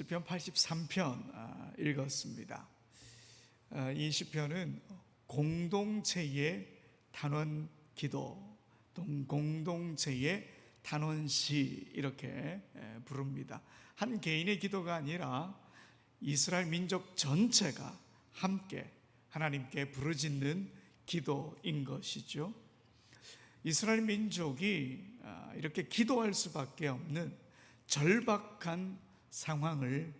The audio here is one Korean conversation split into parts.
시편 83편 읽었습니다. 이 시편은 공동체의 단원 기도, 공동체의 단원시 이렇게 부릅니다. 한 개인의 기도가 아니라 이스라엘 민족 전체가 함께 하나님께 부르짖는 기도인 것이죠. 이스라엘 민족이 이렇게 기도할 수밖에 없는 절박한 상황을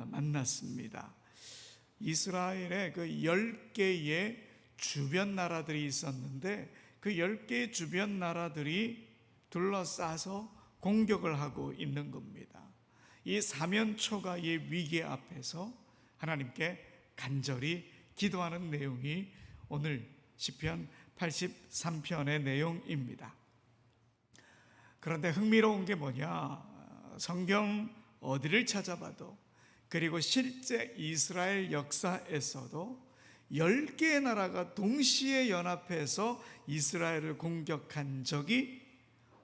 만났습니다. 이스라엘의 그 10개의 주변 나라들이 있었는데 그 10개의 주변 나라들이 둘러싸서 공격을 하고 있는 겁니다. 이 사면초가의 위기 앞에서 하나님께 간절히 기도하는 내용이 오늘 시편 83편의 내용입니다. 그런데 흥미로운 게 뭐냐? 성경 어디를 찾아봐도, 그리고 실제 이스라엘 역사에서도 10개의 나라가 동시에 연합해서 이스라엘을 공격한 적이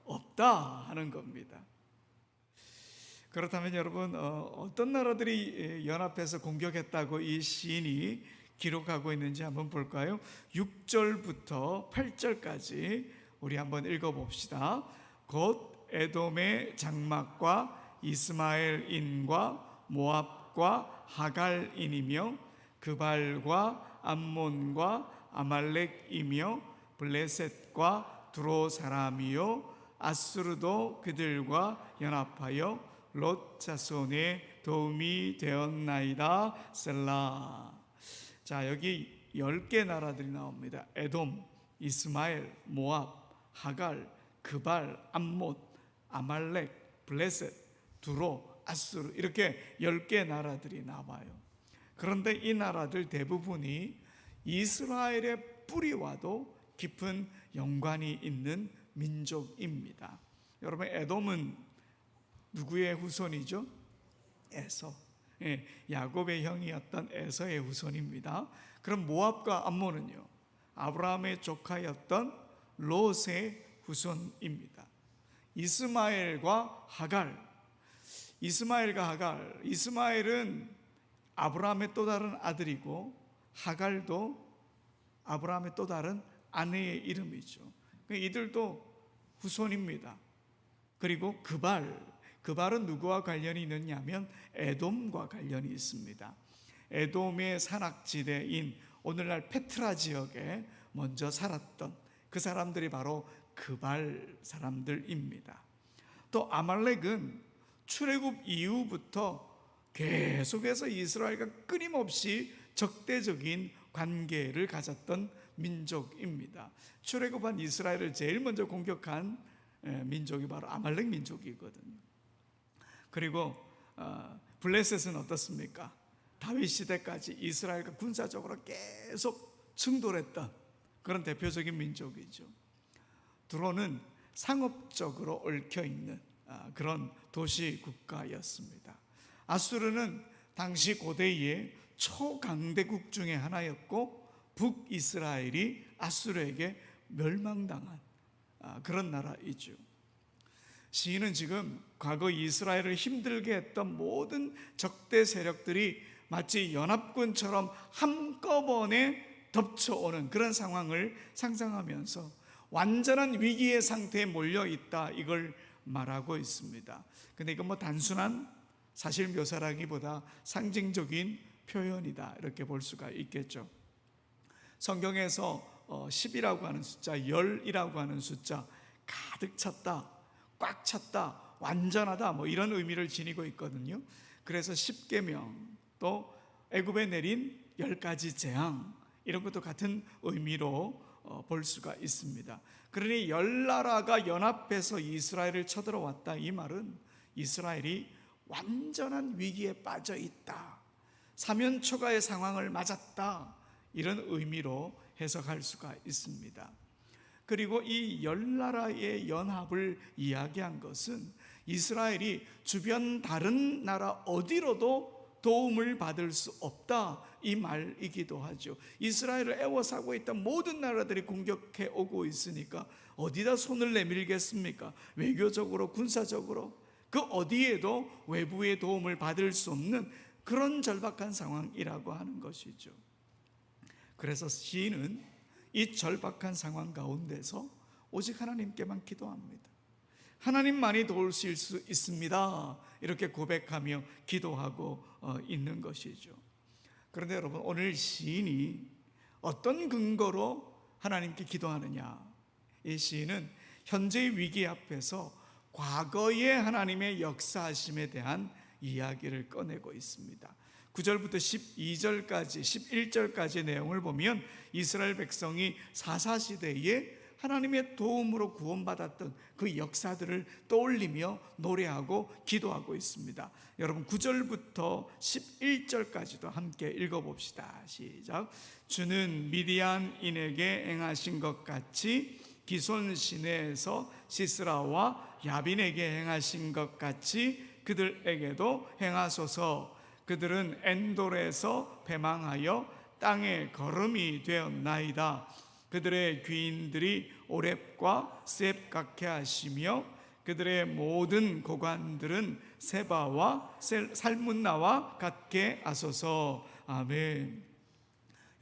없다 하는 겁니다. 그렇다면 여러분, 어떤 나라들이 연합해서 공격했다고 이 시인이 기록하고 있는지 한번 볼까요? 6절부터 8절까지 우리 한번 읽어봅시다. 곧 에돔의 장막과 이스마엘인과 모압과 하갈인이며 그발과 암몬과 아말렉이며 블레셋과 두로 사람이요 아수르도 그들과 연합하여 롯 자손의 도움이 되었나이다. 셀라. 자, 여기 10개 나라들이 나옵니다. 에돔, 이스마엘, 모압, 하갈, 그발, 암몬, 아말렉, 블레셋, 두로, 아수르, 이렇게 10개 나라들이 나와요. 그런데 이 나라들 대부분이 이스라엘의 뿌리와도 깊은 연관이 있는 민족입니다. 여러분, 에돔은 누구의 후손이죠? 에서. 야곱의 형이었던 에서의 후손입니다. 그럼 모압과 암몬은요? 아브라함의 조카였던 롯의 후손입니다. 이스마엘과 하갈. 이스마엘은 아브라함의 또 다른 아들이고 하갈도 아브라함의 또 다른 아내의 이름이죠. 이들도 후손입니다. 그리고 그발은 누구와 관련이 있느냐면 에돔과 관련이 있습니다. 에돔의 산악지대인 오늘날 페트라 지역에 먼저 살았던 그 사람들이 바로 그발 사람들입니다. 또 아말렉은 출애굽 이후부터 계속해서 이스라엘과 끊임없이 적대적인 관계를 가졌던 민족입니다. 출애굽한 이스라엘을 제일 먼저 공격한 민족이 바로 아말렉 민족이거든요. 그리고 블레셋은 어떻습니까? 다윗 시대까지 이스라엘과 군사적으로 계속 충돌했던 그런 대표적인 민족이죠. 두로는 상업적으로 얽혀있는 그런 도시 국가였습니다. 아수르는 당시 고대의 초강대국 중에 하나였고 북이스라엘이 아수르에게 멸망당한 그런 나라이죠. 시인은 지금 과거 이스라엘을 힘들게 했던 모든 적대 세력들이 마치 연합군처럼 한꺼번에 덮쳐오는 그런 상황을 상상하면서 완전한 위기의 상태에 몰려있다, 이걸 말하고 있습니다. 근데 이건 뭐 단순한 사실 묘사라기보다 상징적인 표현이다, 이렇게 볼 수가 있겠죠. 성경에서 10이라고 하는 숫자, 10이라고 하는 숫자, 가득 찼다, 꽉 찼다, 완전하다, 뭐 이런 의미를 지니고 있거든요. 그래서 10계명, 또 애굽에 내린 10가지 재앙, 이런 것도 같은 의미로 볼 수가 있습니다. 그러니 10나라가 연합해서 이스라엘을 쳐들어왔다, 이 말은 이스라엘이 완전한 위기에 빠져 있다, 사면초가의 상황을 맞았다, 이런 의미로 해석할 수가 있습니다. 그리고 이 10나라의 연합을 이야기한 것은 이스라엘이 주변 다른 나라 어디로도 도움을 받을 수 없다, 이 말이기도 하죠. 이스라엘을 애워싸고 있던 모든 나라들이 공격해 오고 있으니까 어디다 손을 내밀겠습니까? 외교적으로, 군사적으로. 그 어디에도 외부의 도움을 받을 수 없는 그런 절박한 상황이라고 하는 것이죠. 그래서 시인은 이 절박한 상황 가운데서 오직 하나님께만 기도합니다. 하나님만이 도우실 수 있습니다, 이렇게 고백하며 기도하고 있는 것이죠. 그런데 여러분, 오늘 시인이 어떤 근거로 하나님께 기도하느냐? 이 시인은 현재의 위기 앞에서 과거의 하나님의 역사하심에 대한 이야기를 꺼내고 있습니다. 9절부터 12절까지 11절까지의 내용을 보면 이스라엘 백성이 사사시대에 하나님의 도움으로 구원받았던 그 역사들을 떠올리며 노래하고 기도하고 있습니다. 여러분, 9절부터 11절까지도 함께 읽어봅시다. 시작. 주는 미디안인에게 행하신 것 같이 기손 시내에서 시스라와 야빈에게 행하신 것 같이 그들에게도 행하소서. 그들은 엔돌에서 배망하여 땅의 거름이 되었나이다. 그들의 귀인들이 오렙과 스앱 같게 하시며 그들의 모든 고관들은 세바와 살문나와 같게 하소서. 아멘.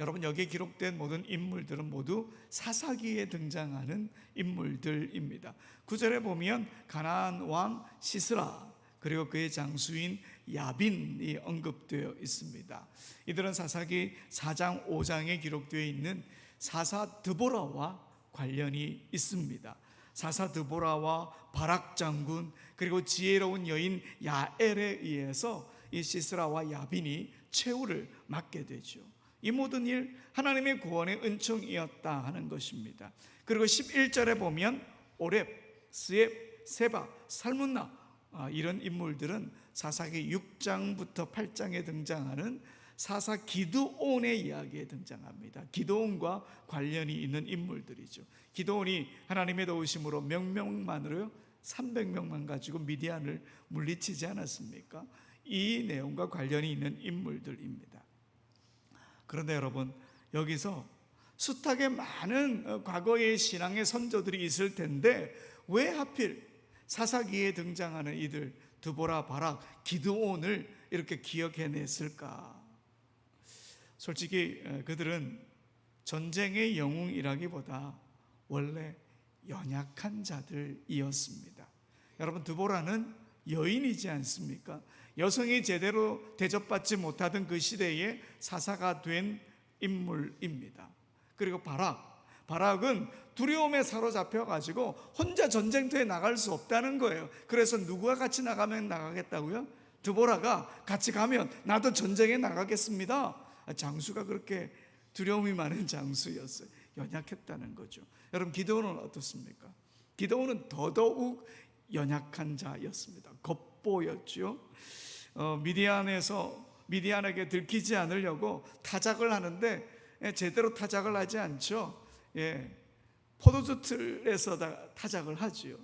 여러분, 여기에 기록된 모든 인물들은 모두 사사기에 등장하는 인물들입니다. 9절에 보면 가나안 왕 시스라 그리고 그의 장수인 야빈이 언급되어 있습니다. 이들은 사사기 4장 5장에 기록되어 있는 사사 드보라와 관련이 있습니다. 사사 드보라와 바락 장군 그리고 지혜로운 여인 야엘에 의해서 이 시스라와 야빈이 최후를 맞게 되죠. 이 모든 일 하나님의 구원의 은총이었다 하는 것입니다. 그리고 11절에 보면 오렙, 스앱, 세바, 살문나 이런 인물들은 사사기 6장부터 8장에 등장하는 사사 기드온의 이야기에 등장합니다. 기드온과 관련이 있는 인물들이죠. 기드온이 하나님의 도우심으로 명령만으로 300명만 가지고 미디안을 물리치지 않았습니까? 이 내용과 관련이 있는 인물들입니다. 그런데 여러분, 여기서 숱하게 많은 과거의 신앙의 선조들이 있을 텐데 왜 하필 사사기에 등장하는 이들 드보라, 바락, 기드온을 이렇게 기억해냈을까? 솔직히 그들은 전쟁의 영웅이라기보다 원래 연약한 자들이었습니다. 여러분, 드보라는 여인이지 않습니까? 여성이 제대로 대접받지 못하던 그 시대에 사사가 된 인물입니다. 그리고 바락은 두려움에 사로잡혀 가지고 혼자 전쟁터에 나갈 수 없다는 거예요. 그래서 누구와 같이 나가면 나가겠다고요? 드보라가 같이 가면 나도 전쟁에 나가겠습니다. 장수가 그렇게 두려움이 많은 장수였어요. 연약했다는 거죠. 여러분, 기드온은 어떻습니까? 기드온은 더더욱 연약한 자였습니다. 겉보였죠. 미디안에게 들키지 않으려고 타작을 하는데 제대로 타작을 하지 않죠. 포도주 틀에서 타작을 하지요.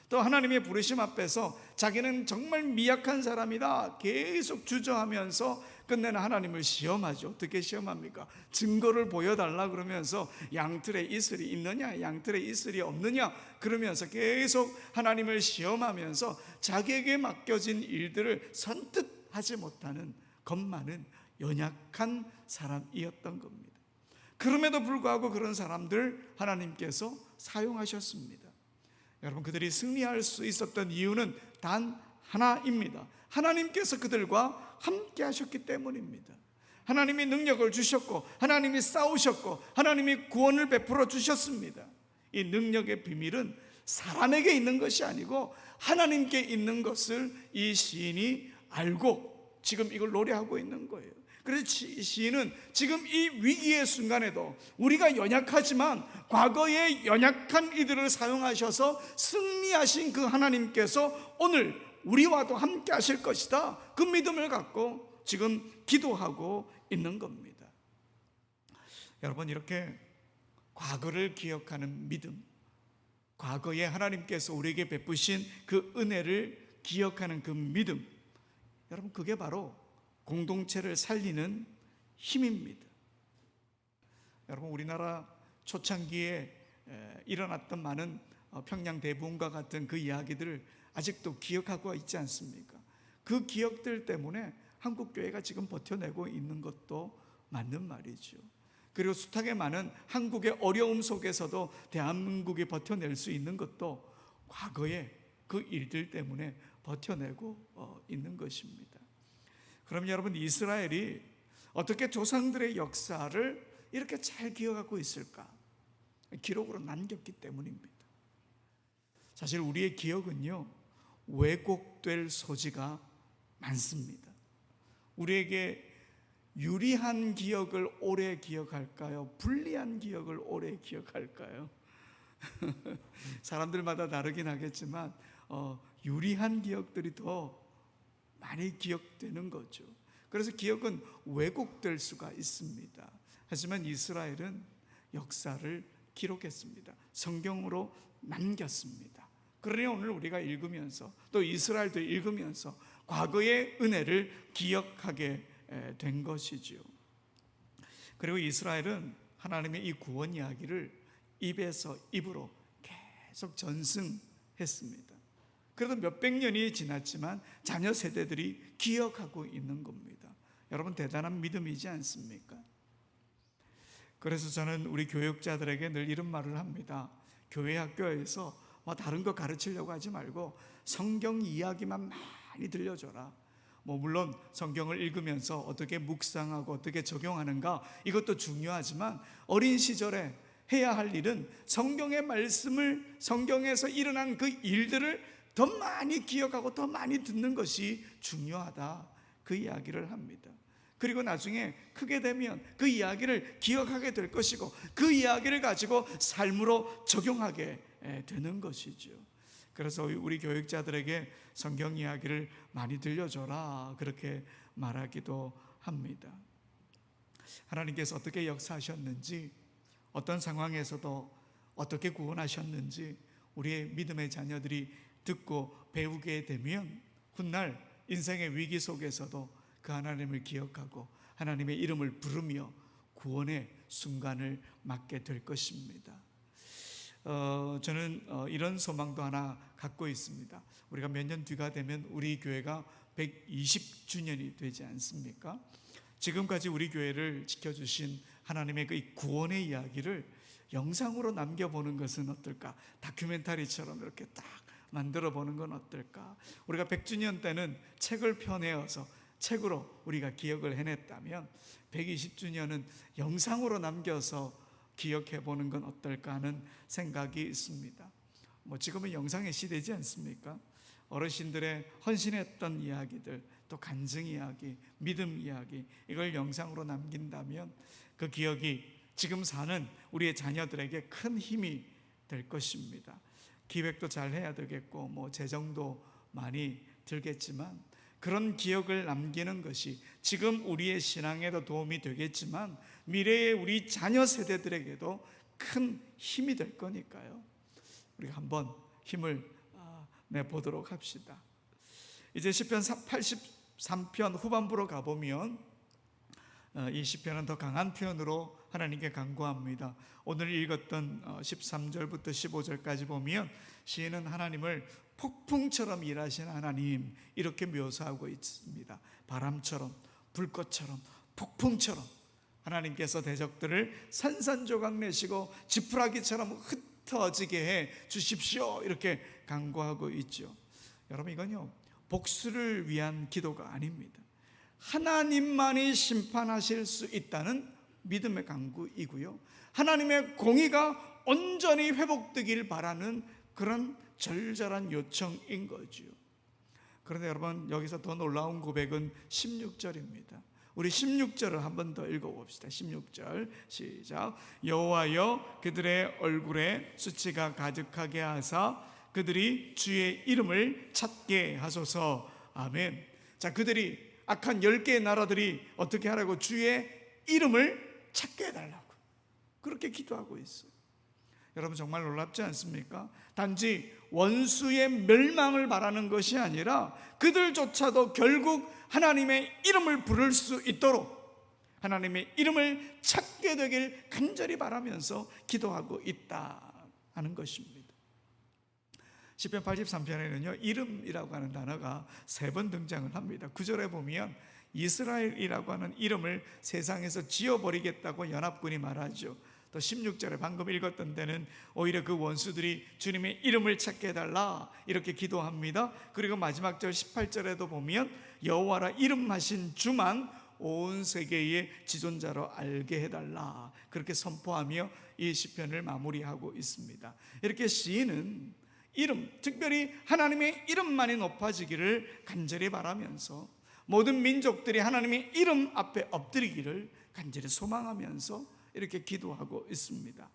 또 하나님의 부르심 앞에서 자기는 정말 미약한 사람이다 계속 주저하면서 끝내는 하나님을 시험하죠. 어떻게 시험합니까? 증거를 보여달라 그러면서 양털에 이슬이 있느냐, 양털에 이슬이 없느냐 그러면서 계속 하나님을 시험하면서 자기에게 맡겨진 일들을 선뜻 하지 못하는 겁 많은 연약한 사람이었던 겁니다. 그럼에도 불구하고 그런 사람들 하나님께서 사용하셨습니다. 여러분, 그들이 승리할 수 있었던 이유는 단 하나입니다. 하나님께서 그들과 함께 하셨기 때문입니다. 하나님이 능력을 주셨고 하나님이 싸우셨고 하나님이 구원을 베풀어 주셨습니다. 이 능력의 비밀은 사람에게 있는 것이 아니고 하나님께 있는 것을 이 시인이 알고 지금 이걸 노래하고 있는 거예요. 그래서 시인은 지금 이 위기의 순간에도 우리가 연약하지만 과거의 연약한 이들을 사용하셔서 승리하신 그 하나님께서 오늘 우리와도 함께 하실 것이다, 그 믿음을 갖고 지금 기도하고 있는 겁니다. 여러분, 이렇게 과거를 기억하는 믿음, 과거에 하나님께서 우리에게 베푸신 그 은혜를 기억하는 그 믿음, 여러분, 그게 바로 공동체를 살리는 힘입니다. 여러분, 우리나라 초창기에 일어났던 많은 평양 대부흥과 같은 그 이야기들을 아직도 기억하고 있지 않습니까? 그 기억들 때문에 한국교회가 지금 버텨내고 있는 것도 맞는 말이죠. 그리고 숱하게 많은 한국의 어려움 속에서도 대한민국이 버텨낼 수 있는 것도 과거의 그 일들 때문에 버텨내고 있는 것입니다. 그럼 여러분, 이스라엘이 어떻게 조상들의 역사를 이렇게 잘 기억하고 있을까? 기록으로 남겼기 때문입니다. 사실 우리의 기억은요, 왜곡될 소지가 많습니다. 우리에게 유리한 기억을 오래 기억할까요? 불리한 기억을 오래 기억할까요? 사람들마다 다르긴 하겠지만 유리한 기억들이 더 많이 기억되는 거죠. 그래서 기억은 왜곡될 수가 있습니다. 하지만 이스라엘은 역사를 기록했습니다. 성경으로 남겼습니다. 그러니 오늘 우리가 읽으면서 또 이스라엘도 읽으면서 과거의 은혜를 기억하게 된 것이지요. 그리고 이스라엘은 하나님의 이 구원 이야기를 입에서 입으로 계속 전승했습니다. 그래도 몇백 년이 지났지만 자녀 세대들이 기억하고 있는 겁니다. 여러분, 대단한 믿음이지 않습니까? 그래서 저는 우리 교육자들에게 늘 이런 말을 합니다. 교회 학교에서 다른 거 가르치려고 하지 말고 성경 이야기만 많이 들려줘라. 물론 성경을 읽으면서 어떻게 묵상하고 어떻게 적용하는가, 이것도 중요하지만 어린 시절에 해야 할 일은 성경의 말씀을, 성경에서 일어난 그 일들을 더 많이 기억하고 더 많이 듣는 것이 중요하다, 그 이야기를 합니다. 그리고 나중에 크게 되면 그 이야기를 기억하게 될 것이고 그 이야기를 가지고 삶으로 적용하게 되는 것이죠. 그래서 우리 교육자들에게 성경 이야기를 많이 들려줘라, 그렇게 말하기도 합니다. 하나님께서 어떻게 역사하셨는지, 어떤 상황에서도 어떻게 구원하셨는지 우리의 믿음의 자녀들이 듣고 배우게 되면 훗날 인생의 위기 속에서도 그 하나님을 기억하고 하나님의 이름을 부르며 구원의 순간을 맞게 될 것입니다. 저는 이런 소망도 하나 갖고 있습니다. 우리가 몇 년 뒤가 되면 우리 교회가 120주년이 되지 않습니까? 지금까지 우리 교회를 지켜주신 하나님의 그 구원의 이야기를 영상으로 남겨보는 것은 어떨까? 다큐멘터리처럼 이렇게 딱 만들어 보는 건 어떨까? 우리가 100주년 때는 책을 펴내어서 책으로 우리가 기억을 해냈다면 120주년은 영상으로 남겨서 기억해 보는 건 어떨까 하는 생각이 있습니다. 지금은 영상의 시대지 않습니까? 어르신들의 헌신했던 이야기들, 또 간증 이야기, 믿음 이야기, 이걸 영상으로 남긴다면 그 기억이 지금 사는 우리의 자녀들에게 큰 힘이 될 것입니다. 기획도 잘 해야 되겠고 재정도 많이 들겠지만 그런 기억을 남기는 것이 지금 우리의 신앙에도 도움이 되겠지만 미래의 우리 자녀 세대들에게도 큰 힘이 될 거니까요. 우리가 한번 힘을 내보도록 합시다. 이제 시편 83편 후반부로 가보면 이 시편은 더 강한 표현으로 하나님께 간구합니다. 오늘 읽었던 13절부터 15절까지 보면 시인은 하나님을 폭풍처럼 일하시는 하나님, 이렇게 묘사하고 있습니다. 바람처럼, 불꽃처럼, 폭풍처럼 하나님께서 대적들을 산산조각 내시고 지푸라기처럼 흩어지게 해 주십시오, 이렇게 간구하고 있죠. 여러분, 이건요 복수를 위한 기도가 아닙니다. 하나님만이 심판하실 수 있다는 믿음의 간구이고요, 하나님의 공의가 온전히 회복되길 바라는 그런 절절한 요청인 거죠. 그런데 여러분, 여기서 더 놀라운 고백은 16절입니다. 우리 16절을 한 번 더 읽어봅시다. 16절 시작. 여호와여, 그들의 얼굴에 수치가 가득하게 하사 그들이 주의 이름을 찾게 하소서. 아멘. 자, 그들이 악한 10개의 나라들이 어떻게 하라고? 주의 이름을 찾게 해달라고 그렇게 기도하고 있어요. 여러분, 정말 놀랍지 않습니까? 단지 원수의 멸망을 바라는 것이 아니라 그들조차도 결국 하나님의 이름을 부를 수 있도록 하나님의 이름을 찾게 되길 간절히 바라면서 기도하고 있다 하는 것입니다. 시편 83편에는요 이름이라고 하는 단어가 3번 등장을 합니다. 9절에 보면 이스라엘이라고 하는 이름을 세상에서 지워버리겠다고 연합군이 말하죠. 또 16절에 방금 읽었던 데는 오히려 그 원수들이 주님의 이름을 찾게 해달라 이렇게 기도합니다. 그리고 마지막 절 18절에도 보면 여호와라 이름하신 주만 온 세계의 지존자로 알게 해달라 그렇게 선포하며 이 시편을 마무리하고 있습니다. 이렇게 시인은 이름, 특별히 하나님의 이름만이 높아지기를 간절히 바라면서 모든 민족들이 하나님의 이름 앞에 엎드리기를 간절히 소망하면서 이렇게 기도하고 있습니다.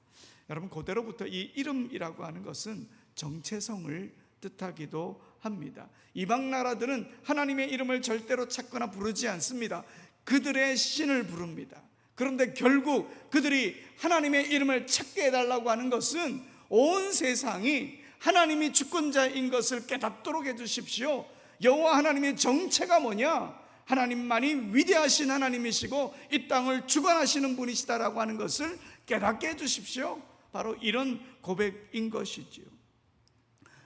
여러분, 그대로부터 이 이름이라고 하는 것은 정체성을 뜻하기도 합니다. 이방 나라들은 하나님의 이름을 절대로 찾거나 부르지 않습니다. 그들의 신을 부릅니다. 그런데 결국 그들이 하나님의 이름을 찾게 해달라고 하는 것은 온 세상이 하나님이 주권자인 것을 깨닫도록 해주십시오. 여호와 하나님의 정체가 뭐냐? 하나님만이 위대하신 하나님이시고 이 땅을 주관하시는 분이시다라고 하는 것을 깨닫게 해주십시오. 바로 이런 고백인 것이지요.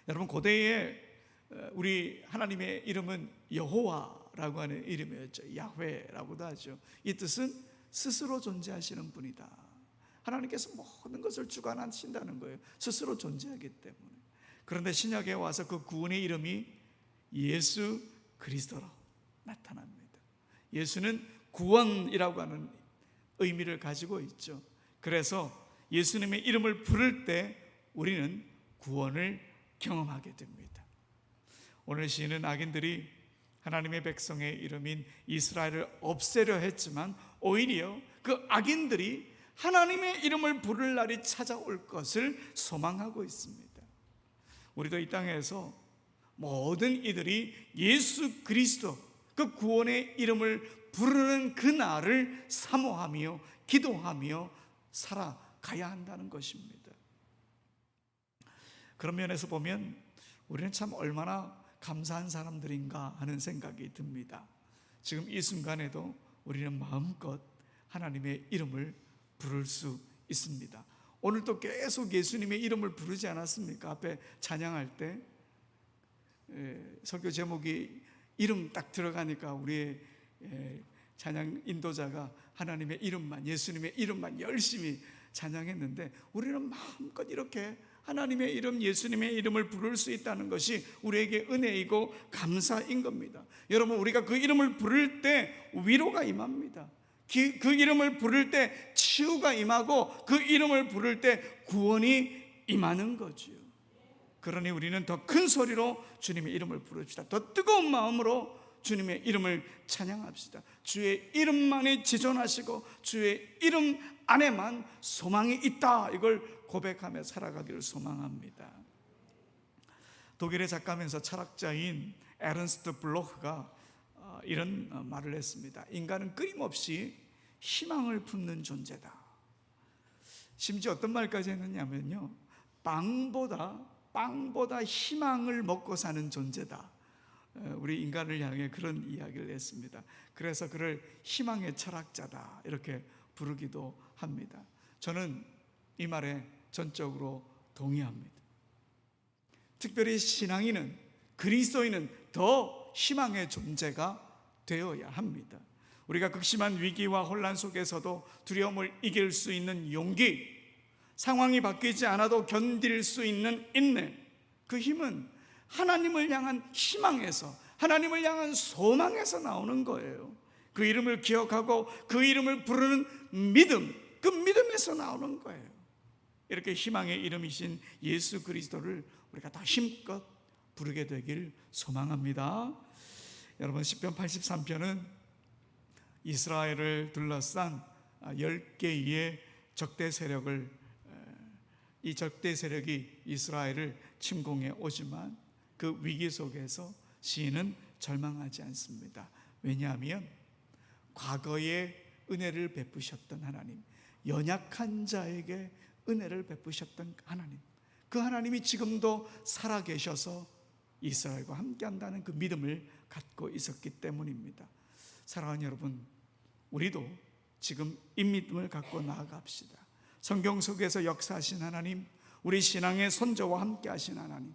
여러분, 고대에 우리 하나님의 이름은 여호와라고 하는 이름이었죠. 야훼라고도 하죠. 이 뜻은 스스로 존재하시는 분이다. 하나님께서 모든 것을 주관하신다는 거예요. 스스로 존재하기 때문에. 그런데 신약에 와서 그 구원의 이름이 예수 그리스도로 나타납니다. 예수는 구원이라고 하는 의미를 가지고 있죠. 그래서 예수님의 이름을 부를 때 우리는 구원을 경험하게 됩니다. 오늘 시인은 악인들이 하나님의 백성의 이름인 이스라엘을 없애려 했지만 오히려 그 악인들이 하나님의 이름을 부를 날이 찾아올 것을 소망하고 있습니다. 우리도 이 땅에서 모든 이들이 예수 그리스도 그 구원의 이름을 부르는 그 날을 사모하며 기도하며 살아가야 한다는 것입니다. 그런 면에서 보면 우리는 참 얼마나 감사한 사람들인가 하는 생각이 듭니다. 지금 이 순간에도 우리는 마음껏 하나님의 이름을 부를 수 있습니다. 오늘도 계속 예수님의 이름을 부르지 않았습니까? 앞에 찬양할 때 설교 제목이 이름 딱 들어가니까 우리의 찬양 인도자가 하나님의 이름만, 예수님의 이름만 열심히 찬양했는데 우리는 마음껏 이렇게 하나님의 이름, 예수님의 이름을 부를 수 있다는 것이 우리에게 은혜이고 감사인 겁니다. 여러분, 우리가 그 이름을 부를 때 위로가 임합니다. 그 이름을 부를 때 치유가 임하고 그 이름을 부를 때 구원이 임하는 거죠. 그러니 우리는 더 큰 소리로 주님의 이름을 부릅시다. 더 뜨거운 마음으로 주님의 이름을 찬양합시다. 주의 이름만이 지존하시고 주의 이름 안에만 소망이 있다, 이걸 고백하며 살아가기를 소망합니다. 독일의 작가면서 철학자인 에른스트 블로흐가 이런 말을 했습니다. 인간은 끊임없이 희망을 품는 존재다. 심지어 어떤 말까지 했느냐면요, 빵보다 희망을 먹고 사는 존재다. 우리 인간을 향해 그런 이야기를 했습니다. 그래서 그를 희망의 철학자다 이렇게 부르기도 합니다. 저는 이 말에 전적으로 동의합니다. 특별히 신앙인은, 그리스도인은 더 희망의 존재가 되어야 합니다. 우리가 극심한 위기와 혼란 속에서도 두려움을 이길 수 있는 용기, 상황이 바뀌지 않아도 견딜 수 있는 인내, 그 힘은 하나님을 향한 희망에서, 하나님을 향한 소망에서 나오는 거예요. 그 이름을 기억하고 그 이름을 부르는 믿음, 그 믿음에서 나오는 거예요. 이렇게 희망의 이름이신 예수 그리스도를 우리가 다 힘껏 부르게 되길 소망합니다. 여러분, 시편 83편은 이스라엘을 둘러싼 10개의 적대 세력을, 이 적대 세력이 이스라엘을 침공해 오지만 그 위기 속에서 시인은 절망하지 않습니다. 왜냐하면 과거에 은혜를 베푸셨던 하나님, 연약한 자에게 은혜를 베푸셨던 하나님, 그 하나님이 지금도 살아계셔서 이스라엘과 함께한다는 그 믿음을 갖고 있었기 때문입니다. 사랑하는 여러분, 우리도 지금 이 믿음을 갖고 나아갑시다. 성경 속에서 역사하신 하나님, 우리 신앙의 선조와 함께 하신 하나님,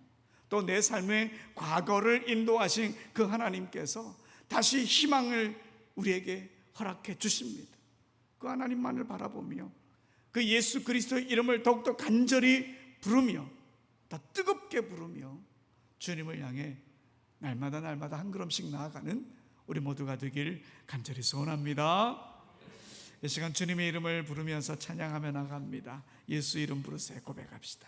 또 내 삶의 과거를 인도하신 그 하나님께서 다시 희망을 우리에게 허락해 주십니다. 그 하나님만을 바라보며 그 예수 그리스도의 이름을 더욱더 간절히 부르며 더 뜨겁게 부르며 주님을 향해 날마다 한 걸음씩 나아가는 우리 모두가 되길 간절히 소원합니다. 이 시간 주님의 이름을 부르면서 찬양하며 나갑니다. 예수 이름 부르세 고백합시다.